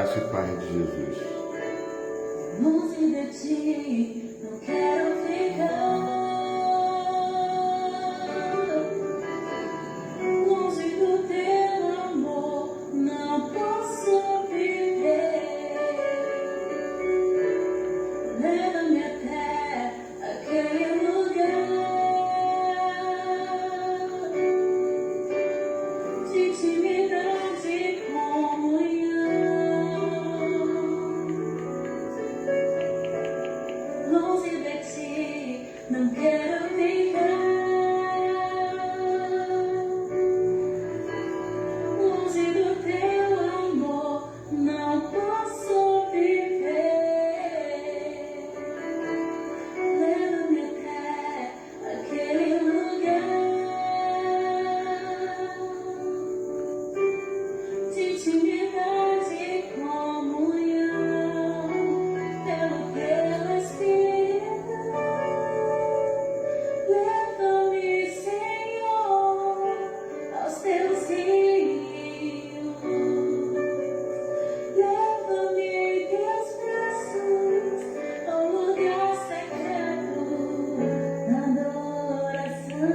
Graça e paz de Jesus. Longe de ti, não quero ficar. Longe do teu amor, não posso viver. Leva-me até aquele lugar de intimidade e comunhão. Longe de ti, não quero ficar. Longe do teu amor, não posso viver. Leva-me até aquele lugar de intimidade e comunhão. Pelo teu Espírito, leva-me, Senhor, aos teus rios. Leva-me em teus braços ao lugar secreto da adoração.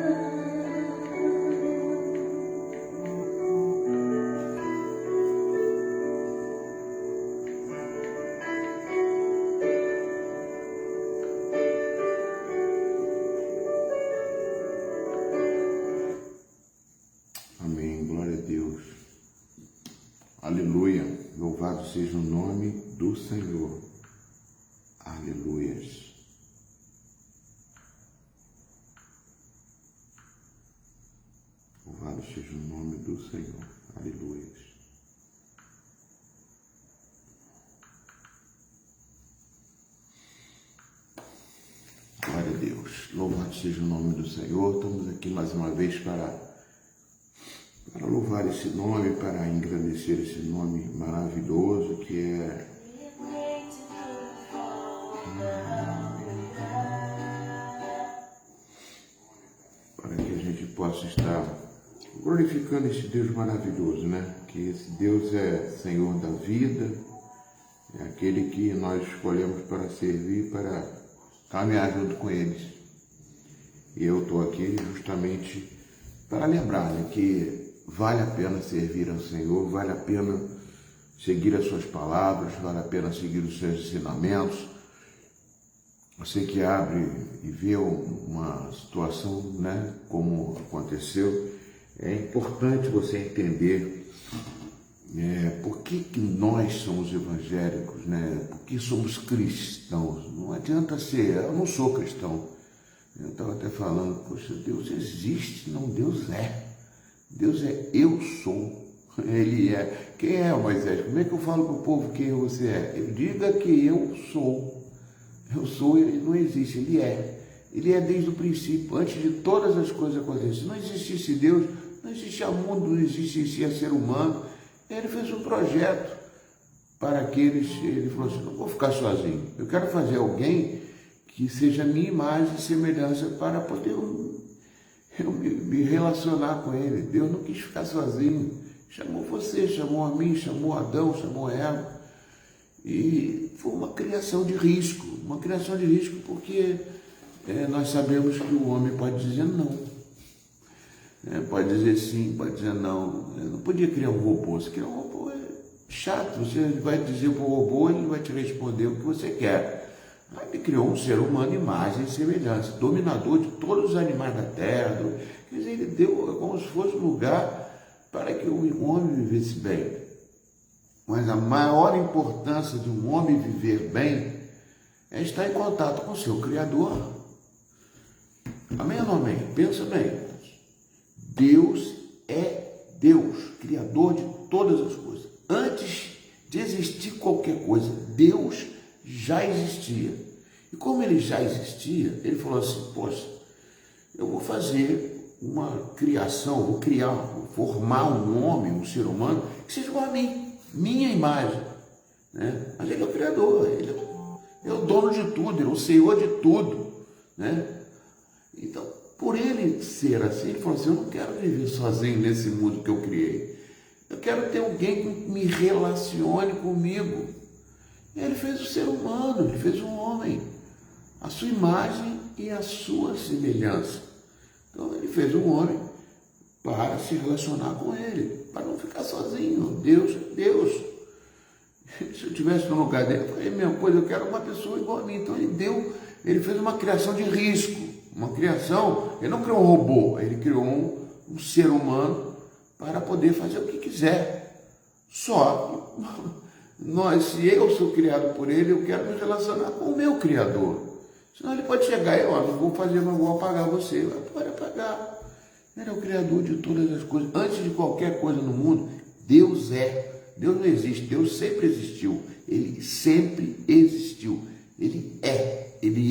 Amém. Glória a Deus. Aleluia. Louvado seja o nome do Senhor. Aleluias. Louvado seja o nome do Senhor. Aleluias. Glória a Deus. Louvado seja o nome do Senhor. Estamos aqui mais uma vez para louvar esse nome, para engrandecer esse nome maravilhoso que é para que a gente possa estar glorificando esse Deus maravilhoso, né? Que esse Deus é Senhor da vida, é aquele que nós escolhemos para servir, para caminhar junto com eles. E eu estou aqui justamente para lembrar, né, que vale a pena servir ao Senhor, vale a pena seguir as suas palavras, vale a pena seguir os seus ensinamentos. Você que abre e vê uma situação, né, como aconteceu, é importante você entender por que nós somos evangélicos, né? Por que somos cristãos. Não adianta ser, eu não sou cristão. Eu estava até falando, poxa, Deus existe, não, Deus é. Deus é eu sou, Ele é. Quem é, Moisés? Como é que eu falo para o povo quem você é? Eu diga que eu sou. Eu sou, ele não existe, Ele é. Ele é desde o princípio, antes de todas as coisas acontecerem. Se não existisse Deus, não existia mundo, não existia ser humano. Ele fez um projeto para aqueles, ele falou assim, não vou ficar sozinho. Eu quero fazer alguém que seja minha imagem e semelhança para poder eu me relacionar com ele. Deus não quis ficar sozinho. Chamou você, chamou a mim, chamou Adão, chamou Eva. E foi uma criação de risco. Uma criação de risco porque nós sabemos que o homem pode dizer não. Pode dizer sim, pode dizer não. Eu não podia criar um robô. Se criar um robô é chato. Você vai dizer para o robô, ele vai te responder o que você quer. Aí ele criou um ser humano, imagem e semelhança, dominador de todos os animais da terra. Quer dizer, ele deu como se fosse um lugar para que o homem vivesse bem. Mas a maior importância de um homem viver bem é estar em contato com o seu Criador. Amém ou não amém? Pensa bem. Deus é Deus, Criador de todas as coisas. Antes de existir qualquer coisa, Deus já existia. E como ele já existia, ele falou assim, poxa, eu vou fazer uma criação, vou formar um homem, um ser humano, que seja igual a mim, minha imagem. Né? Mas ele é o Criador, ele é o dono de tudo, ele é o Senhor de tudo. Né? Então, por ele ser assim, ele falou assim, eu não quero viver sozinho nesse mundo que eu criei. Eu quero ter alguém que me relacione comigo. E ele fez o ser humano, ele fez um homem, a sua imagem e a sua semelhança. Então ele fez um homem para se relacionar com ele, para não ficar sozinho. Deus é Deus. Se eu estivesse no lugar dele, eu falei, mesma coisa, eu quero uma pessoa igual a mim. Então ele fez uma criação de risco, uma criação, ele não criou um robô, ele criou um ser humano para poder fazer o que quiser. Só que se eu sou criado por ele, eu quero me relacionar com o meu Criador. Senão ele pode chegar e, não vou fazer, mas vou apagar você. Pode apagar. Ele é o Criador de todas as coisas. Antes de qualquer coisa no mundo, Deus é. Deus não existe, Deus sempre existiu. Ele sempre existiu. Ele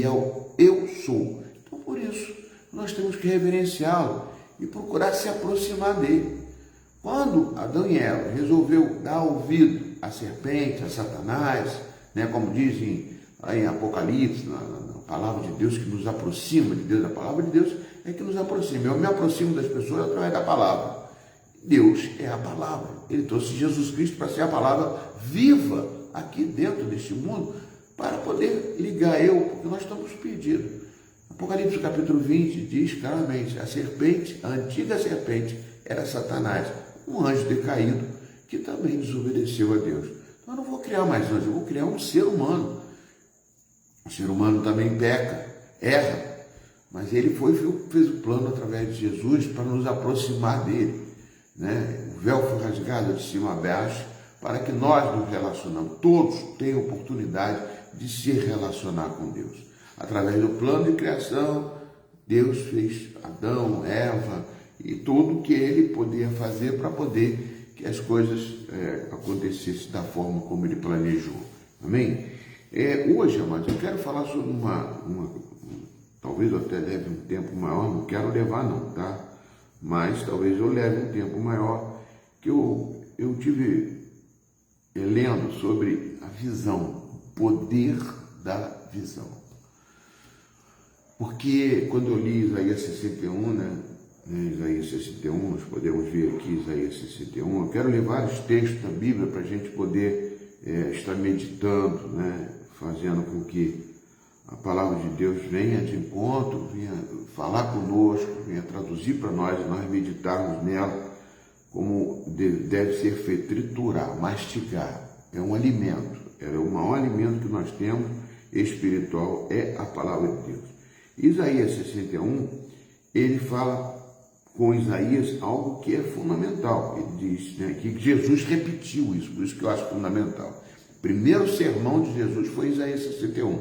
é o eu sou. Então, por isso, nós temos que reverenciá-lo e procurar se aproximar dele. Quando Adão e Eva resolveu dar ouvido à serpente, a Satanás, né, como dizem aí em Apocalipse, na palavra de Deus que nos aproxima de Deus, a palavra de Deus é que nos aproxima. Eu me aproximo das pessoas através da palavra. Deus é a palavra. Ele trouxe Jesus Cristo para ser a palavra viva aqui dentro deste mundo, para poder ligar porque nós estamos perdidos. Apocalipse capítulo 20 diz claramente, a serpente, a antiga serpente, era Satanás, um anjo decaído que também desobedeceu a Deus. Então eu não vou criar mais anjo, eu vou criar um ser humano. O ser humano também peca, erra, mas ele fez o plano através de Jesus para nos aproximar dele. Né? O véu foi rasgado de cima a baixo para que nós nos relacionamos. Todos têm oportunidade de se relacionar com Deus. Através do plano de criação, Deus fez Adão, Eva e tudo o que ele podia fazer para poder que as coisas acontecessem da forma como ele planejou. Amém? Hoje, amados, eu quero falar sobre talvez eu até leve um tempo maior, não quero levar não, tá? Mas talvez eu leve um tempo maior, que eu tive lendo sobre a visão, o poder da visão. Porque quando eu li Isaías 61, né? Isaías 61, nós podemos ver aqui Isaías 61, eu quero levar os textos da Bíblia para a gente poder estar meditando, né? Fazendo com que a palavra de Deus venha de encontro, venha falar conosco, venha traduzir para nós, e nós meditarmos nela como deve ser feito, triturar, mastigar. É um alimento, o maior alimento que nós temos espiritual é a palavra de Deus. Isaías 61, ele fala com Isaías algo que é fundamental. Ele diz, né, que Jesus repetiu isso, por isso que eu acho fundamental. O primeiro sermão de Jesus foi Isaías 61.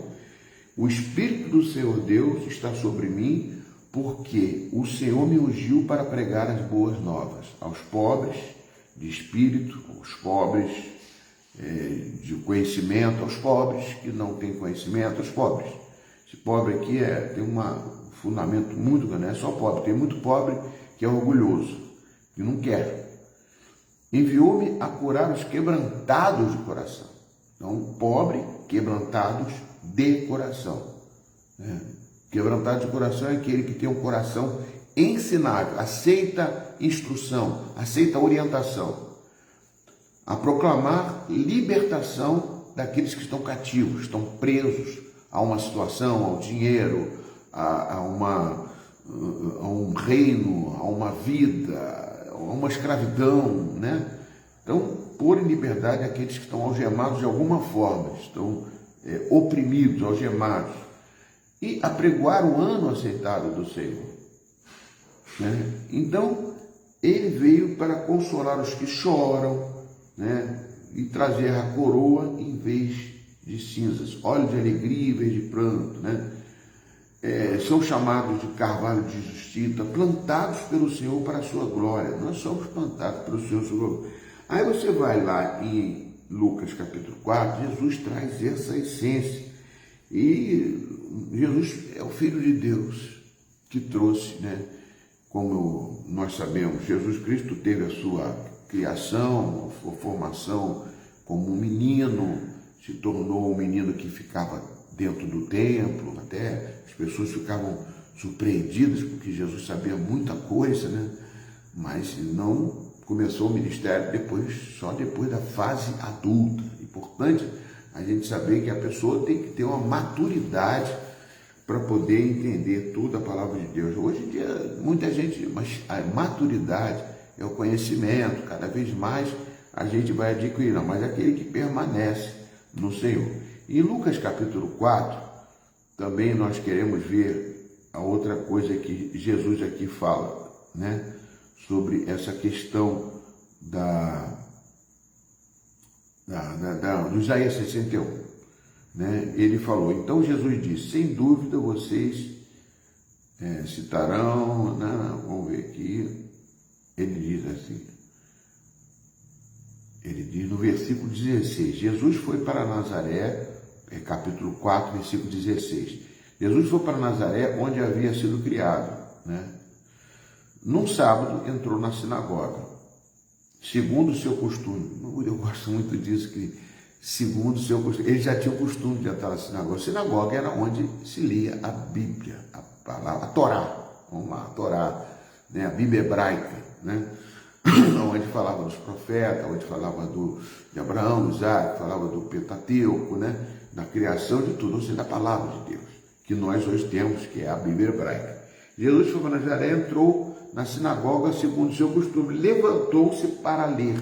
O Espírito do Senhor Deus está sobre mim, porque o Senhor me ungiu para pregar as boas novas aos pobres de espírito, aos pobres de conhecimento, aos pobres que não têm conhecimento, aos pobres. Esse pobre aqui tem um fundamento muito grande, não é só pobre, tem muito pobre que é orgulhoso, que não quer. Enviou-me a curar os quebrantados de coração. Então, pobre, quebrantados de coração. Quebrantado de coração é aquele que tem um coração ensinável, aceita instrução, aceita orientação. A proclamar libertação daqueles que estão cativos, estão presos a uma situação, ao dinheiro, a um reino, a uma vida, a uma escravidão, né? Então, pôr em liberdade aqueles que estão algemados de alguma forma, estão oprimidos, algemados, e apregoar o ano aceitado do Senhor. Né? Então, ele veio para consolar os que choram, né? E trazer a coroa em vez de cinzas, óleo de alegria em vez de pranto, né? São chamados de carvalho de justiça, plantados pelo Senhor para a sua glória. Nós somos plantados pelo Senhor para a sua glória. Aí você vai lá em Lucas capítulo 4, Jesus traz essa essência. E Jesus é o Filho de Deus que trouxe, né? Como nós sabemos, Jesus Cristo teve a sua criação, a sua formação como um menino, se tornou um menino que ficava dentro do templo, até as pessoas ficavam surpreendidas porque Jesus sabia muita coisa, né? Mas não começou o ministério só depois da fase adulta. Importante a gente saber que a pessoa tem que ter uma maturidade para poder entender toda a palavra de Deus. Hoje em dia, muita gente, mas a maturidade é o conhecimento, cada vez mais a gente vai adquirindo, mas aquele que permanece no Senhor. Em Lucas capítulo 4, também nós queremos ver a outra coisa que Jesus aqui fala, né? Sobre essa questão do Isaías 61. Né? Ele falou, então Jesus disse, sem dúvida vocês citarão, né? Vamos ver aqui, ele diz assim, ele diz no versículo 16, Jesus foi para Nazaré, capítulo 4, versículo 16, Jesus foi para Nazaré, onde havia sido criado, né? Num sábado entrou na sinagoga, segundo o seu costume. Eu gosto muito disso, que segundo o seu costume, ele já tinha o costume de entrar na sinagoga. A sinagoga era onde se lia a Bíblia, a palavra, a Torá, vamos lá, a Torá, né? A Bíblia hebraica, né? Onde falava dos profetas, onde falava de Abraão, Isaac, falava do Pentateuco, né? Da criação de tudo, ou seja, da palavra de Deus, que nós hoje temos, que é a Bíblia hebraica. Jesus foi para Nazaré, entrou na sinagoga, segundo o seu costume, levantou-se para ler.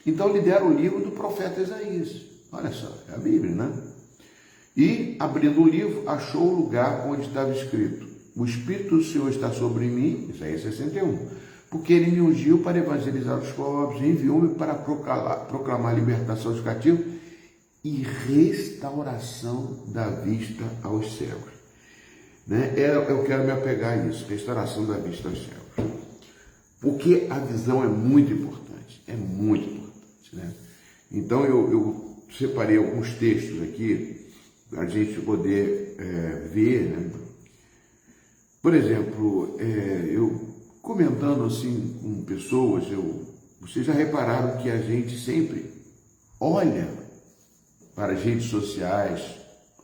Então lhe deram o livro do profeta Isaías. Olha só, é a Bíblia, né? E, abrindo o livro, achou o lugar onde estava escrito, o Espírito do Senhor está sobre mim, Isaías 61, porque ele me ungiu para evangelizar os pobres, enviou-me para proclamar libertação dos cativos e restauração da vista aos cegos. Né? Eu quero me apegar a isso, restauração da vista aos cegos. Porque a visão é muito importante, né? Então eu separei alguns textos aqui para a gente poder ver, né? Por exemplo, eu comentando assim com pessoas, vocês já repararam que a gente sempre olha para as redes sociais,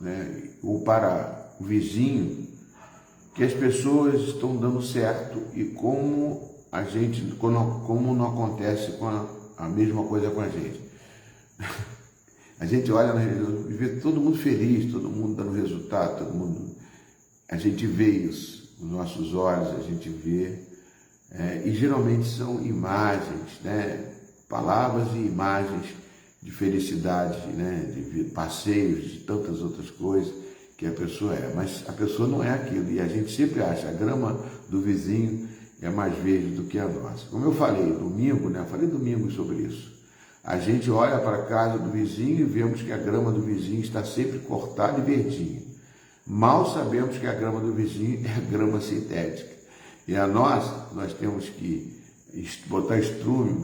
né? Ou para o vizinho, que as pessoas estão dando certo e como não acontece com a mesma coisa com a gente. A gente olha e vê todo mundo feliz, todo mundo dando resultado, a gente vê isso nos nossos olhos, a gente vê, e geralmente são imagens, né? Palavras e imagens de felicidade, né? De passeios, de tantas outras coisas que a pessoa é, mas a pessoa não é aquilo, e a gente sempre acha a grama do vizinho é mais verde do que a nossa. Como eu falei domingo, né? Eu falei domingo sobre isso. A gente olha para a casa do vizinho e vemos que a grama do vizinho está sempre cortada e verdinha. Mal sabemos que a grama do vizinho é grama sintética. E a nós temos que botar estrume,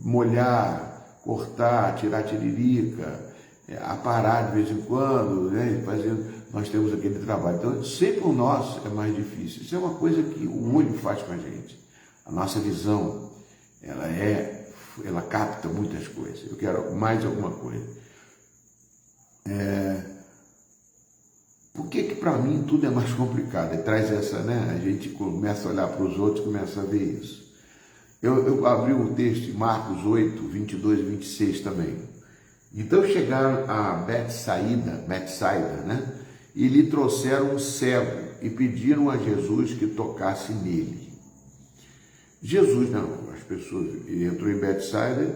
molhar, cortar, tirar tiririca, aparar de vez em quando, né? Nós temos aquele trabalho. Então, sempre o nosso é mais difícil. Isso é uma coisa que o olho faz com a gente. A nossa visão, ela capta muitas coisas. Eu quero mais alguma coisa. Por que para mim tudo é mais complicado? E traz essa, né? A gente começa a olhar para os outros, começa a ver isso. Eu abri o texto em Marcos 8, 22 e 26 também. Então chegaram a Betsaida, né? E lhe trouxeram um cego e pediram a Jesus que tocasse nele. Jesus, não, as pessoas, ele entrou em Betsaida,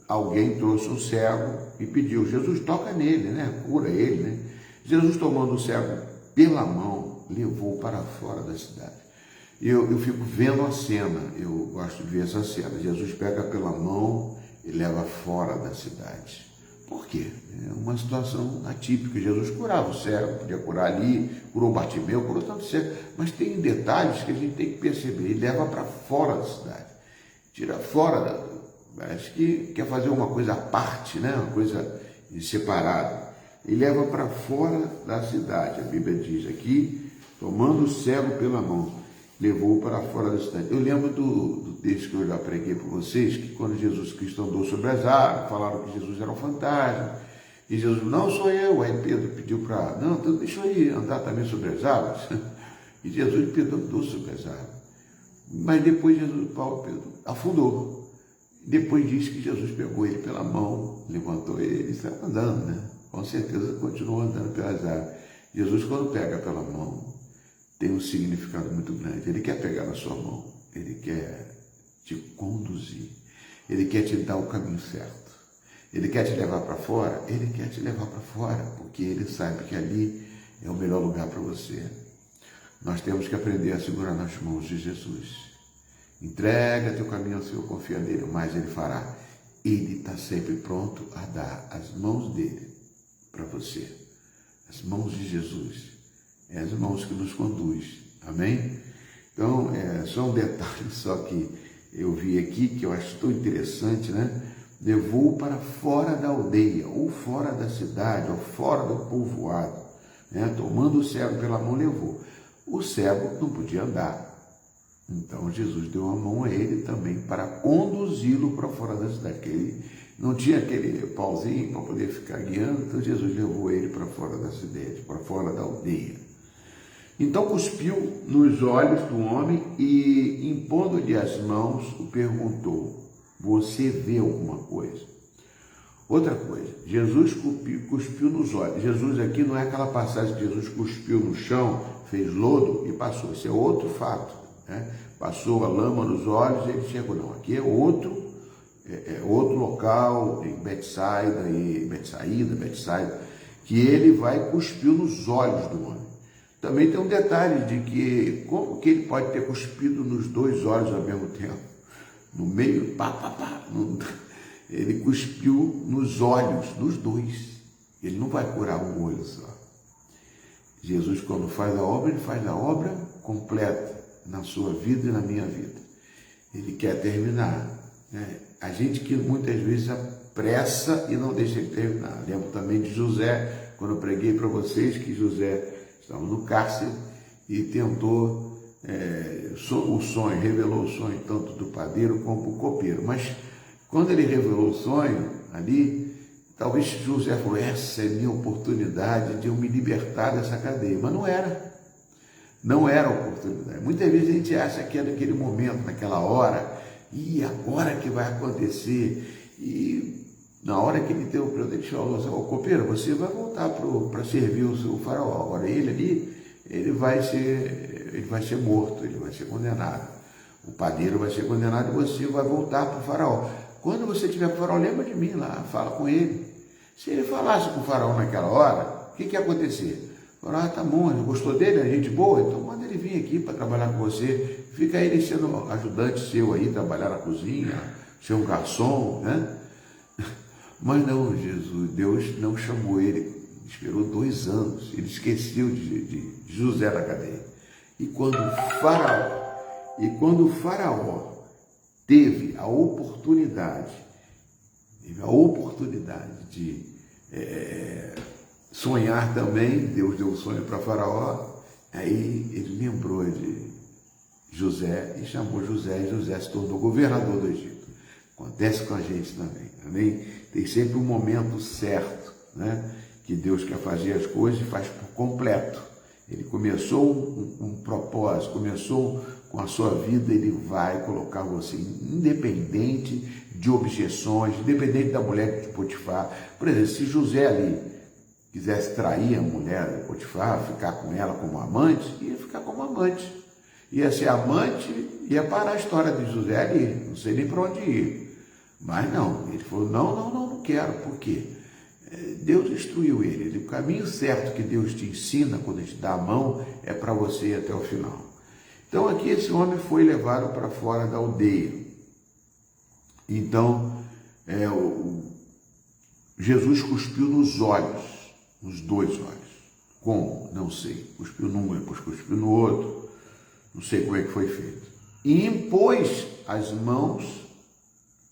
alguém trouxe um cego e pediu, Jesus, toca nele, né? Cura ele, né? Jesus, tomando o cego pela mão, levou para fora da cidade. Eu fico vendo a cena, eu gosto de ver essa cena. Jesus pega pela mão e leva fora da cidade. Por quê? É uma situação atípica. Jesus curava o cego, podia curar ali, curou o Bartimeu, curou tanto cego, mas tem detalhes que a gente tem que perceber. Ele leva para fora da cidade, tira fora, parece que quer fazer uma coisa à parte, né? Uma coisa separada. Ele leva para fora da cidade. A Bíblia diz aqui, tomando o cego pela mão, levou para fora da cidade. Eu lembro do texto que eu já preguei para vocês, que quando Jesus Cristo andou sobre as águas, falaram que Jesus era um fantasma, e Jesus, não sou eu. Aí Pedro pediu para, não, então deixa eu ir andar também sobre as águas. E Jesus, Pedro andou sobre as águas. Mas depois Pedro afundou. Depois diz que Jesus pegou ele pela mão, levantou ele e saiu andando, né? Com certeza continuou andando pelas águas. Jesus, quando pega pela mão, tem um significado muito grande. Ele quer pegar na sua mão, ele quer te conduzir, ele quer te dar o caminho certo. Ele quer te levar para fora? Ele quer te levar para fora, porque ele sabe que ali é o melhor lugar para você. Nós temos que aprender a segurar nas mãos de Jesus. Entrega teu caminho ao Senhor, confia nele, mas ele fará. Ele está sempre pronto a dar as mãos dele para você. As mãos de Jesus. É as mãos que nos conduz. Amém? Então, só um detalhe só que eu vi aqui, que eu acho tão interessante, né? Levou para fora da aldeia, ou fora da cidade, ou fora do povoado, né? Tomando o cego pela mão, levou. O cego não podia andar, então Jesus deu a mão a ele também para conduzi-lo para fora da cidade, porque ele não tinha aquele pauzinho para poder ficar guiando, então Jesus levou ele para fora da cidade, para fora da aldeia. Então cuspiu nos olhos do homem e, impondo-lhe as mãos, o perguntou: você vê alguma coisa? Outra coisa, Jesus cuspiu nos olhos. Jesus aqui não é aquela passagem que Jesus cuspiu no chão, fez lodo e passou. Isso é outro fato, né? Passou a lama nos olhos e ele chegou. Não, aqui é outro local, em Betsaida, que ele vai cuspir nos olhos do homem. Também tem um detalhe de que, como que ele pode ter cuspido nos dois olhos ao mesmo tempo? No meio, ele cuspiu nos olhos dos dois. Ele não vai curar um olho só. Jesus, quando faz a obra, ele faz a obra completa na sua vida e na minha vida. Ele quer terminar, né? A gente que muitas vezes apressa e não deixa ele terminar. Lembro também de José, quando eu preguei para vocês que José estava no cárcere e tentou o sonho, revelou o sonho tanto do padeiro como do copeiro. Mas quando ele revelou o sonho ali, talvez José falou: essa é a minha oportunidade de eu me libertar dessa cadeia. Mas não era. Não era a oportunidade. Muitas vezes a gente acha que é naquele momento, naquela hora, e agora que vai acontecer. E na hora que ele teve o presente, ele falou assim: copeiro, você vai voltar para servir o seu faraó. Agora ele ali, ele vai ser morto, ele vai ser condenado. O padeiro vai ser condenado e você vai voltar para o faraó. Quando você estiver com o faraó, lembra de mim lá, fala com ele. Se ele falasse com o faraó naquela hora, o que ia acontecer? O faraó: tá bom, gostou dele, é gente boa, então manda ele vir aqui para trabalhar com você. Fica ele sendo ajudante seu aí, trabalhar na cozinha, ser um garçom, né? Mas não, Deus não chamou ele, esperou 2 anos, ele esqueceu de José na cadeia. E quando o faraó teve a oportunidade de sonhar também, Deus deu o sonho para faraó, aí ele lembrou de José e chamou José, e José se tornou governador do Egito. Acontece com a gente também, amém? Tem sempre um momento certo, né? Que Deus quer fazer as coisas e faz por completo. Ele começou um propósito, começou com a sua vida, ele vai colocar você independente de objeções, independente da mulher de Potifar. Por exemplo, se José ali quisesse trair a mulher de Potifar, ficar com ela como amante, ia ficar como amante. Ia ser amante, ia parar a história de José ali, não sei nem para onde ir. Mas não, ele falou: não quero. Por quê? Deus instruiu ele. O caminho certo que Deus te ensina quando ele te dá a mão é para você ir até o final. Então aqui esse homem foi levado para fora da aldeia. Então Jesus cuspiu nos olhos, nos 2 olhos. Como? Não sei. Cuspiu num, depois cuspiu no outro. Não sei como é que foi feito. E impôs as mãos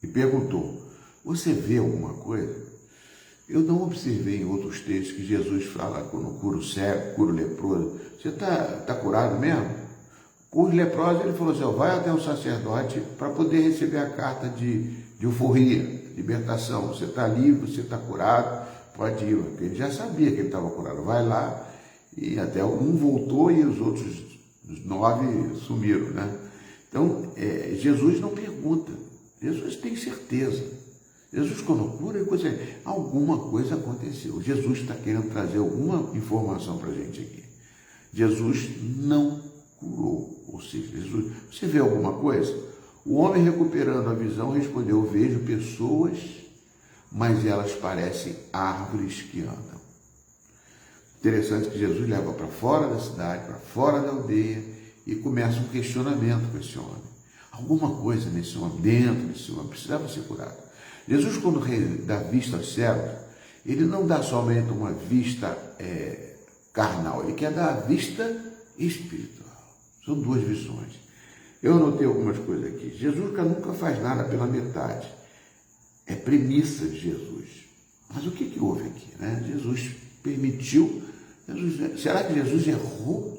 e perguntou: você vê alguma coisa? Eu não observei em outros textos que Jesus fala quando cura o cego, cura o leproso. Você está curado mesmo? Os leprosos, ele falou assim: vai até o sacerdote para poder receber a carta de euforia, libertação. Você está livre, você está curado, pode ir. Porque ele já sabia que ele estava curado. Vai lá, e até um voltou e os outros 9 sumiram, né? Então, Jesus não pergunta, Jesus tem certeza. Jesus, quando cura, alguma coisa aconteceu. Jesus está querendo trazer alguma informação para a gente aqui. Jesus não curou, ou seja, Jesus, você vê alguma coisa? O homem, recuperando a visão, respondeu: vejo pessoas, mas elas parecem árvores que andam. Interessante que Jesus leva para fora da cidade, para fora da aldeia, e começa um questionamento com esse homem. Alguma coisa nesse homem, dentro desse homem, precisava ser curado. Jesus, quando dá vista aos cegos, ele não dá somente uma vista carnal, ele quer dar a vista espiritual. São duas visões. Eu anotei algumas coisas aqui. Jesus nunca faz nada pela metade. É premissa de Jesus. Mas o que houve aqui, né? Jesus permitiu. Será que Jesus errou?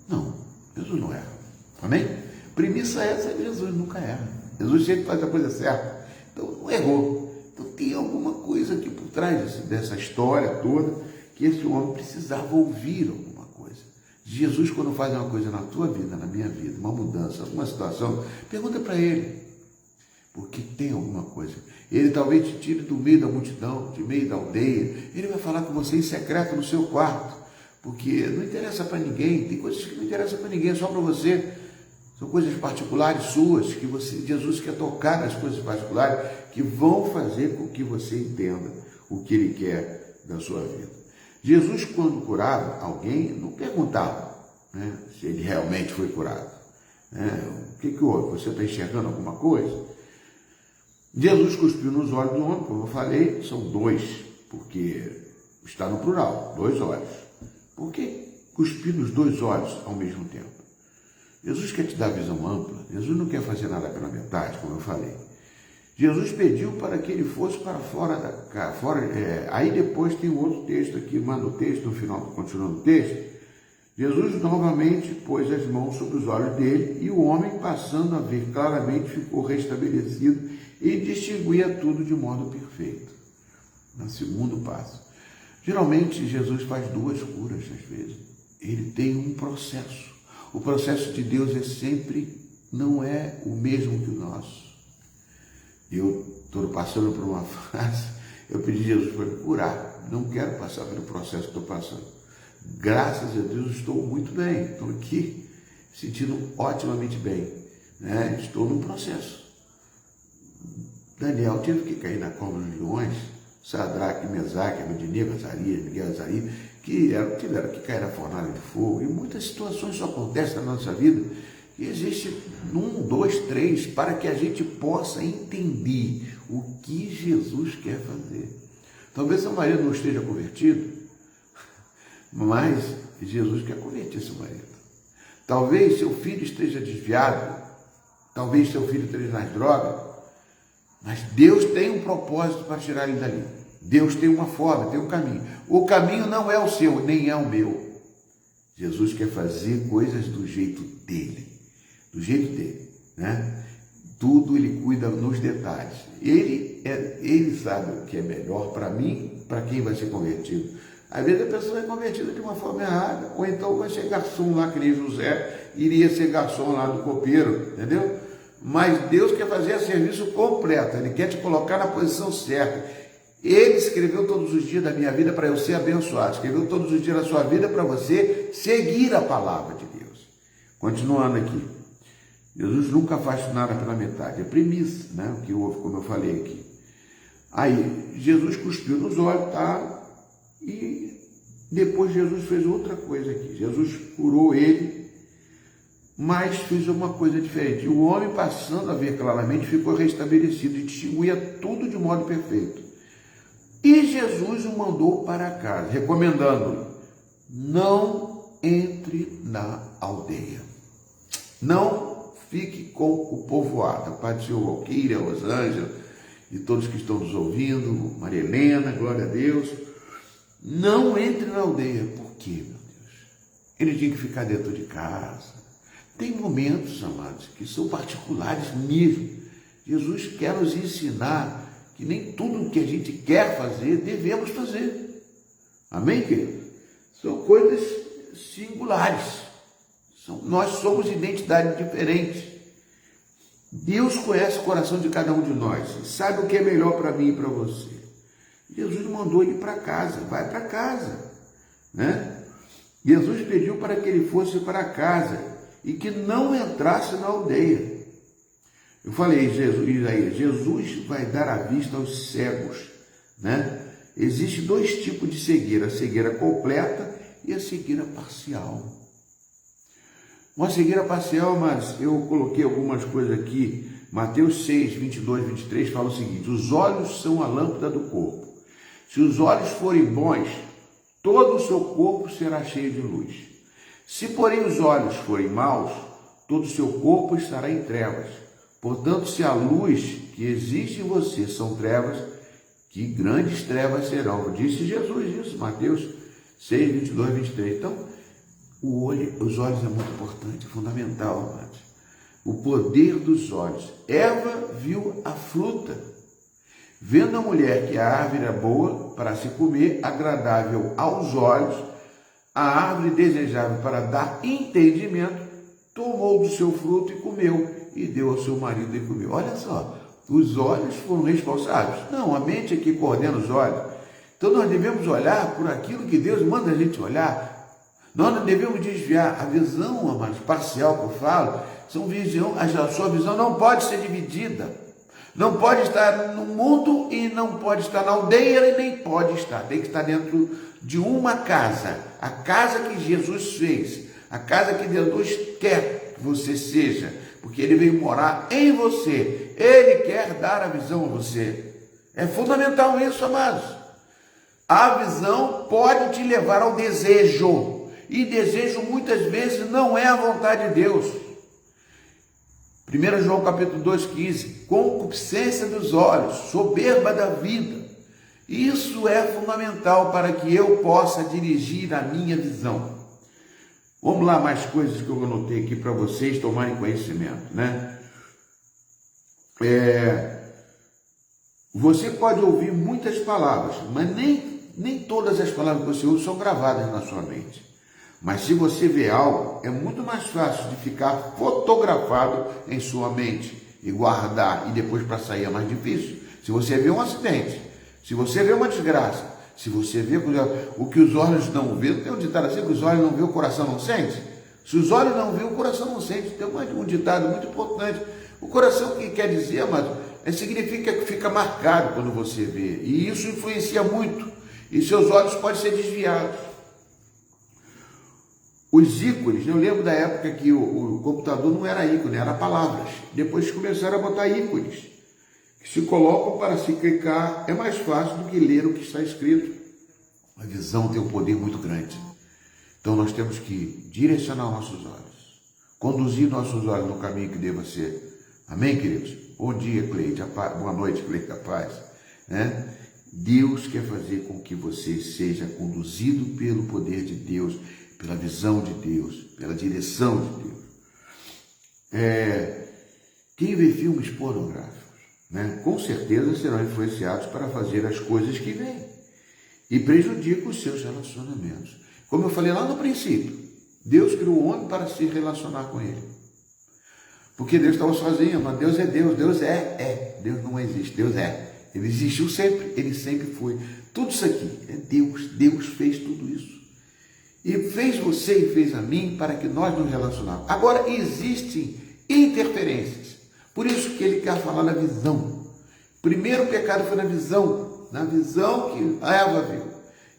Não, Jesus não erra. Amém? Premissa essa de Jesus nunca erra. Jesus sempre faz a coisa certa. Então não errou. Então tem alguma coisa aqui por trás dessa história toda que esse homem precisava ouvir alguma coisa. Jesus, quando faz uma coisa na tua vida, na minha vida, uma mudança, alguma situação, pergunta para ele. Porque tem alguma coisa. Ele talvez te tire do meio da multidão, do meio da aldeia. Ele vai falar com você em secreto no seu quarto. Porque não interessa para ninguém. Tem coisas que não interessam para ninguém, é só para você. São coisas particulares suas, que Jesus quer tocar nas coisas particulares, que vão fazer com que você entenda o que ele quer da sua vida. Jesus, quando curava alguém, não perguntava, né, se ele realmente foi curado. O que houve? Você está enxergando alguma coisa? Jesus cuspiu nos olhos do homem, como eu falei, são dois, porque está no plural, 2 olhos. Por que cuspir nos 2 olhos ao mesmo tempo? Jesus quer te dar visão ampla, Jesus não quer fazer nada pela metade, como eu falei. Jesus pediu para que ele fosse para fora da casa. Aí depois tem um outro texto aqui, manda o texto, no final, continuando o texto. Jesus novamente pôs as mãos sobre os olhos dele e o homem, passando a ver claramente, ficou restabelecido e distinguia tudo de modo perfeito. No segundo passo. Geralmente, Jesus faz 2 curas, às vezes. Ele tem um processo. O processo de Deus não é o mesmo que o nosso. Eu estou passando por uma fase, eu pedi a Jesus para me curar. Não quero passar pelo processo que estou passando. Graças a Deus, estou muito bem. Estou aqui, sentindo otimamente bem. Né? Estou num processo. Daniel teve que cair na cova dos leões, Sadraque, Mesaque, Abednego, Azarias, Miguel, Azarias, que tiveram que cair na fornalha de fogo. E muitas situações só acontecem na nossa vida. E existe 1, 2, 3, para que a gente possa entender o que Jesus quer fazer. Talvez seu marido não esteja convertido, mas Jesus quer converter seu marido. Talvez seu filho esteja desviado, talvez seu filho esteja nas drogas, mas Deus tem um propósito para tirar ele dali. Deus tem uma forma, tem um caminho. O caminho não é o seu, nem é o meu. Jesus quer fazer coisas do jeito dele. Do jeito dele, né? Tudo ele cuida nos detalhes. Ele sabe o que é melhor para mim, para quem vai ser convertido. Às vezes a pessoa é convertida de uma forma errada, ou então vai ser garçom lá, que nem José iria ser garçom lá do copeiro, entendeu? Mas Deus quer fazer o serviço completo, Ele quer te colocar na posição certa. Ele escreveu todos os dias da minha vida para eu ser abençoado, escreveu todos os dias da sua vida para você seguir a palavra de Deus. Continuando aqui, Jesus nunca faz nada pela metade, é premissa, né? O que houve, como eu falei aqui. Aí, Jesus cuspiu nos olhos, tá? E depois Jesus fez outra coisa aqui, Jesus curou ele, mas fez uma coisa diferente. O homem, passando a ver claramente, ficou restabelecido e distinguia tudo de modo perfeito. E Jesus o mandou para casa, recomendando-lhe: não entre na aldeia. Não fique com o povoado. A Pai do Senhor Valquíria, Rosângela e todos que estão nos ouvindo, Maria Helena, glória a Deus. Não entre na aldeia. Por quê, meu Deus? Ele tinha que ficar dentro de casa. Tem momentos, amados, que são particulares mesmo. Jesus quer nos ensinar que nem tudo que a gente quer fazer, devemos fazer. Amém, querido? São coisas singulares. Nós somos identidades diferentes. Deus conhece o coração de cada um de nós, sabe o que é melhor para mim e para você. Jesus mandou ele para casa, vai para casa, né? Jesus pediu para que ele fosse para casa e que não entrasse na aldeia. Eu falei, Jesus vai dar a vista aos cegos, né? Existem dois tipos de cegueira, a cegueira completa e a cegueira parcial. Uma cegueira parcial, mas eu coloquei algumas coisas aqui. Mateus 6, 22, 23 fala o seguinte: os olhos são a lâmpada do corpo. Se os olhos forem bons, todo o seu corpo será cheio de luz. Se, porém, os olhos forem maus, todo o seu corpo estará em trevas. Portanto, se a luz que existe em você são trevas, que grandes trevas serão. Disse Jesus isso, Mateus 6, 22, 23. Então, os olhos é muito importante, fundamental, amados. O poder dos olhos. Eva viu a fruta. Vendo a mulher que a árvore era boa para se comer, agradável aos olhos, a árvore desejável para dar entendimento, tomou do seu fruto e comeu, e deu ao seu marido e comeu. Olha só, os olhos foram responsáveis. Não, a mente é que coordena os olhos. Então nós devemos olhar por aquilo que Deus manda a gente olhar. Nós não devemos desviar. A visão, amados, parcial que eu falo, a sua visão não pode ser dividida. Não pode estar no mundo e não pode estar na aldeia e nem pode estar. Tem que estar dentro de uma casa. A casa que Jesus fez. A casa que Jesus quer que você seja. Porque Ele veio morar em você. Ele quer dar a visão a você. É fundamental isso, amados. A visão pode te levar ao desejo. E desejo muitas vezes não é a vontade de Deus. 1 João capítulo 2,15, concupiscência dos olhos, soberba da vida. Isso é fundamental para que eu possa dirigir a minha visão. Vamos lá, mais coisas que eu anotei aqui para vocês tomarem conhecimento, né? Você pode ouvir muitas palavras, mas nem todas as palavras que você ouve são gravadas na sua mente. Mas se você vê algo, é muito mais fácil de ficar fotografado em sua mente e guardar, e depois para sair é mais difícil. Se você vê um acidente, se você vê uma desgraça, se você vê o que os olhos não vê, tem um ditado assim, que os olhos não vê, o coração não sente. Se os olhos não vê, o coração não sente. Tem um ditado muito importante. O coração, que quer dizer, amado, significa que fica marcado quando você vê. E isso influencia muito. E seus olhos podem ser desviados. Os ícones, eu lembro da época que o computador não era ícone, era palavras. Depois começaram a botar ícones, que se colocam para se clicar. É mais fácil do que ler o que está escrito. A visão tem um poder muito grande. Então nós temos que direcionar nossos olhos, conduzir nossos olhos no caminho que deva ser. Amém, queridos? Bom dia, Cleide. Boa noite, Cleide da Paz. Né? Deus quer fazer com que você seja conduzido pelo poder de Deus, pela visão de Deus, pela direção de Deus. Quem vê filmes pornográficos, né, com certeza serão influenciados para fazer as coisas que vêm e prejudicam os seus relacionamentos. Como eu falei lá no princípio, Deus criou o homem para se relacionar com ele. Porque Deus estava sozinho, mas Deus é Deus, Deus é. Deus não existe, Deus é. Ele existiu sempre, ele sempre foi. Tudo isso aqui é Deus, Deus fez tudo isso. E fez você e fez a mim para que nós nos relacionamos. Agora, existem interferências. Por isso que ele quer falar da visão. O primeiro pecado foi na visão que a Eva viu.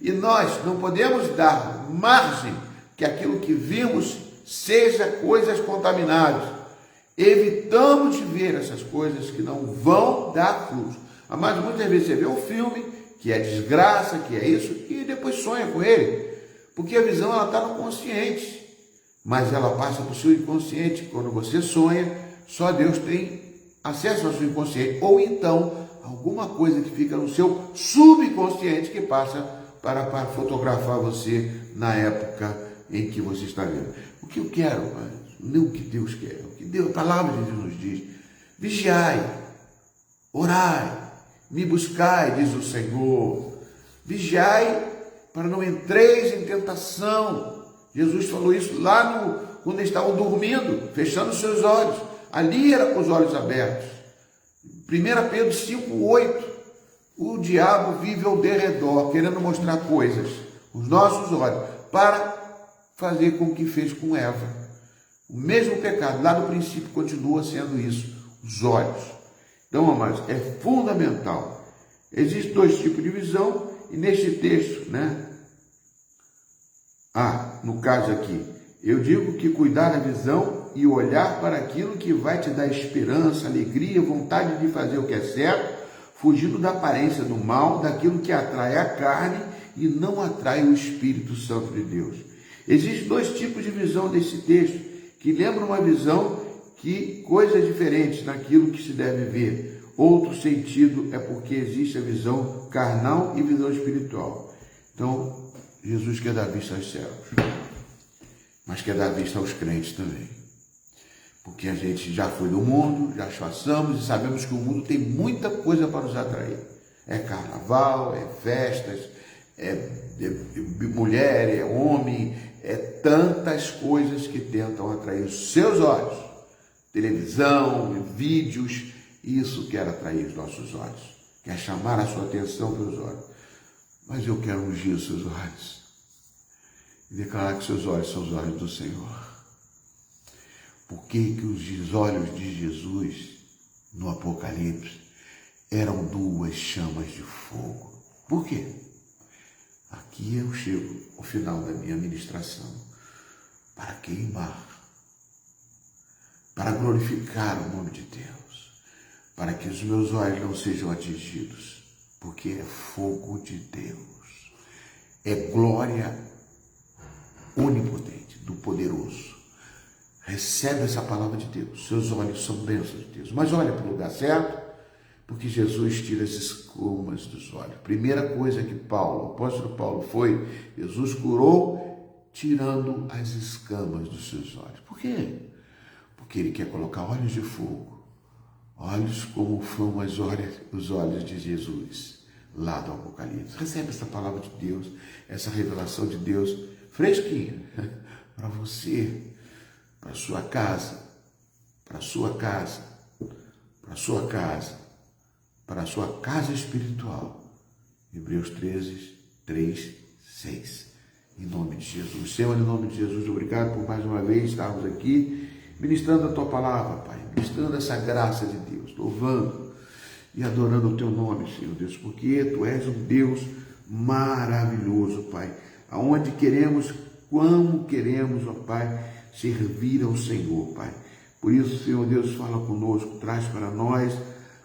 E nós não podemos dar margem que aquilo que vimos seja coisas contaminadas. Evitamos de ver essas coisas que não vão dar frutos. Mas muitas vezes você vê um filme que é desgraça, que é isso, e depois sonha com ele. Porque a visão ela está no consciente, mas ela passa para o seu inconsciente. Quando você sonha, só Deus tem acesso ao seu inconsciente. Ou então, alguma coisa que fica no seu subconsciente que passa para fotografar você na época em que você está vendo. O que eu quero, não o que Deus quer, o que Deus, a palavra de Deus nos diz: vigiai, orai, me buscai, diz o Senhor. Vigiai para não entreis em tentação. Jesus falou isso lá quando eles estavam dormindo, fechando os seus olhos. Ali era com os olhos abertos. 1 Pedro 5:8. O diabo vive ao derredor, querendo mostrar coisas, os nossos olhos, para fazer com o que fez com Eva. O mesmo pecado, lá no princípio, continua sendo isso, os olhos. Então, amados, é fundamental. Existem dois tipos de visão, e neste texto, no caso aqui, eu digo que cuidar da visão e olhar para aquilo que vai te dar esperança, alegria, vontade de fazer o que é certo, fugindo da aparência do mal, daquilo que atrai a carne e não atrai o Espírito Santo de Deus. Existem dois tipos de visão desse texto, que lembram uma visão que coisas diferentes naquilo que se deve ver. Outro sentido é porque existe a visão carnal e visão espiritual. Então, Jesus quer dar vista aos cegos, mas quer dar vista aos crentes também. Porque a gente já foi do mundo, já passamos e sabemos que o mundo tem muita coisa para nos atrair. É carnaval, é festas, é mulher, é homem, é tantas coisas que tentam atrair os seus olhos. Televisão, vídeos, isso quer atrair os nossos olhos. Quer chamar a sua atenção pelos olhos. Mas eu quero ungir os seus olhos e declarar que seus olhos são os olhos do Senhor. Por que os olhos de Jesus no Apocalipse eram duas chamas de fogo? Por quê? Aqui eu chego ao final da minha ministração para queimar, para glorificar o nome de Deus, para que os meus olhos não sejam atingidos, porque é fogo de Deus, é glória onipotente do poderoso. Recebe essa palavra de Deus, seus olhos são bênçãos de Deus, mas olha para o lugar certo, porque Jesus tira as escamas dos olhos. Primeira coisa que o apóstolo Paulo foi, Jesus curou tirando as escamas dos seus olhos. Por quê? Porque ele quer colocar olhos de fogo, olhos como foram os olhos de Jesus, lá do Apocalipse. Recebe essa palavra de Deus, essa revelação de Deus, fresquinha, para você, para sua casa, para sua casa, para sua casa, para a sua casa espiritual. Hebreus 13, 3, 6. Em nome de Jesus. Senhor, em nome de Jesus, obrigado por mais uma vez estarmos aqui, ministrando a Tua palavra, Pai, ministrando essa graça de Deus, louvando e adorando o Teu nome, Senhor Deus, porque Tu és um Deus maravilhoso, Pai, aonde queremos, como queremos, ó Pai, servir ao Senhor, Pai. Por isso, Senhor Deus, fala conosco, traz para nós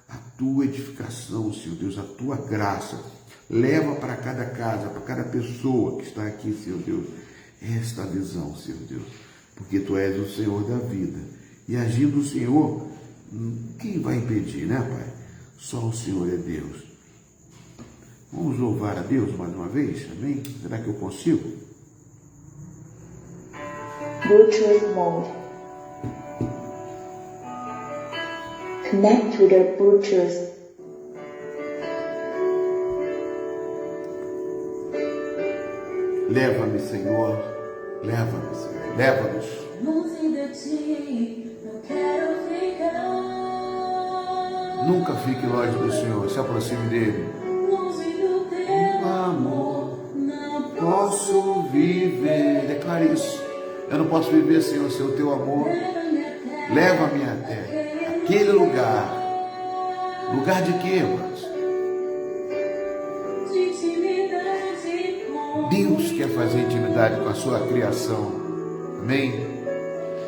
a Tua edificação, Senhor Deus, a Tua graça. Leva para cada casa, para cada pessoa que está aqui, Senhor Deus, esta visão, Senhor Deus, porque Tu és o Senhor da vida. E agindo o Senhor, quem vai impedir, né, Pai? Só o Senhor é Deus. Vamos louvar a Deus mais uma vez, amém? Será que eu consigo? Bluetooth mode. Connect with your Bluetooth. Leva-me, Senhor. Leva-me, Senhor. Leva-nos. Longe de ti, não quero ficar. Nunca fique longe do Senhor. Se aproxime dele. Longe do teu Amor, não posso viver. Declare isso. Eu não posso viver, Senhor, sem o Teu amor. Leva-me até aquele lugar. Lugar de quê, irmãos? de intimidade com Deus quer fazer intimidade com a sua criação. Amém?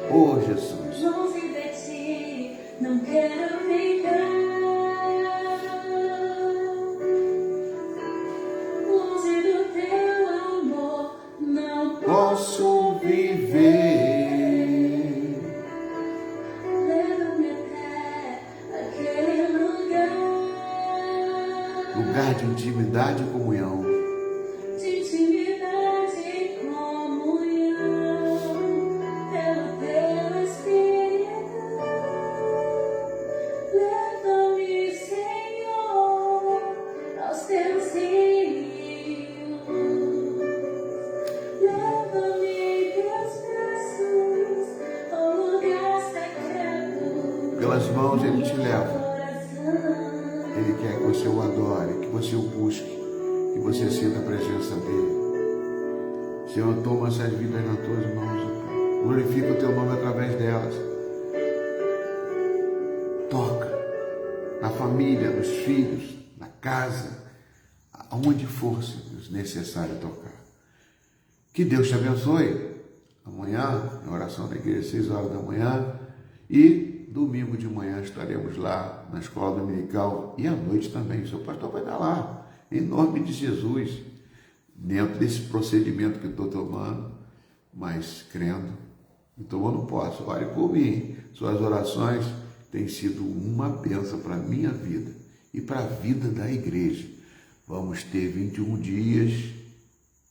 Oh, Jesus. longe de ti, não quero ficar. Longe do teu amor, não Posso viver. leva-me até aquele lugar Lugar de intimidade e comunhão. de intimidade e comunhão pelo teu Espírito. Leva-me, Senhor, aos teus rios. Leva-me em teus braços ao lugar secreto. mãos Ele te leva. Ele quer que você o adore, que você o busque, que você sinta a presença dEle. Senhor, toma essas vidas nas tuas mãos, ó Pai. Glorifica o teu nome através delas. Toca na família, nos filhos, na casa, aonde for necessário tocar. Que Deus te abençoe. Amanhã, na oração da igreja, 6 horas da manhã, e domingo de manhã estaremos lá na escola dominical e à noite também. O seu pastor vai estar lá, em nome de Jesus, dentro desse procedimento que eu estou tomando, mas crendo e tomando posse. Ore por mim. Suas orações têm sido uma bênção para a minha vida e para a vida da igreja. Vamos ter 21 dias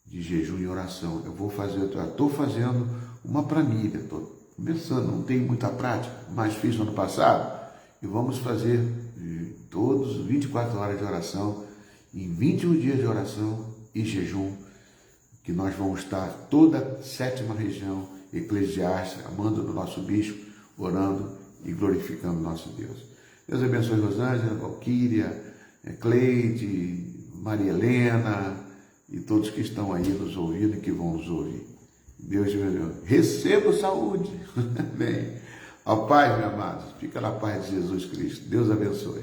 de jejum e oração. Estou fazendo uma planilha, estou começando, não tenho muita prática, mas fiz no ano passado, e vamos fazer todos 24 horas de oração, em 21 dias de oração e jejum, que nós vamos estar toda a 7ª região eclesiástica, amando do nosso bispo, orando e glorificando nosso Deus. Deus abençoe Rosângela, Valquíria, Cleide, Maria Helena e todos que estão aí nos ouvindo e que vão nos ouvir. Deus te abençoe. Receba saúde. Amém. A paz, meus amados. Fica na paz de Jesus Cristo. Deus abençoe.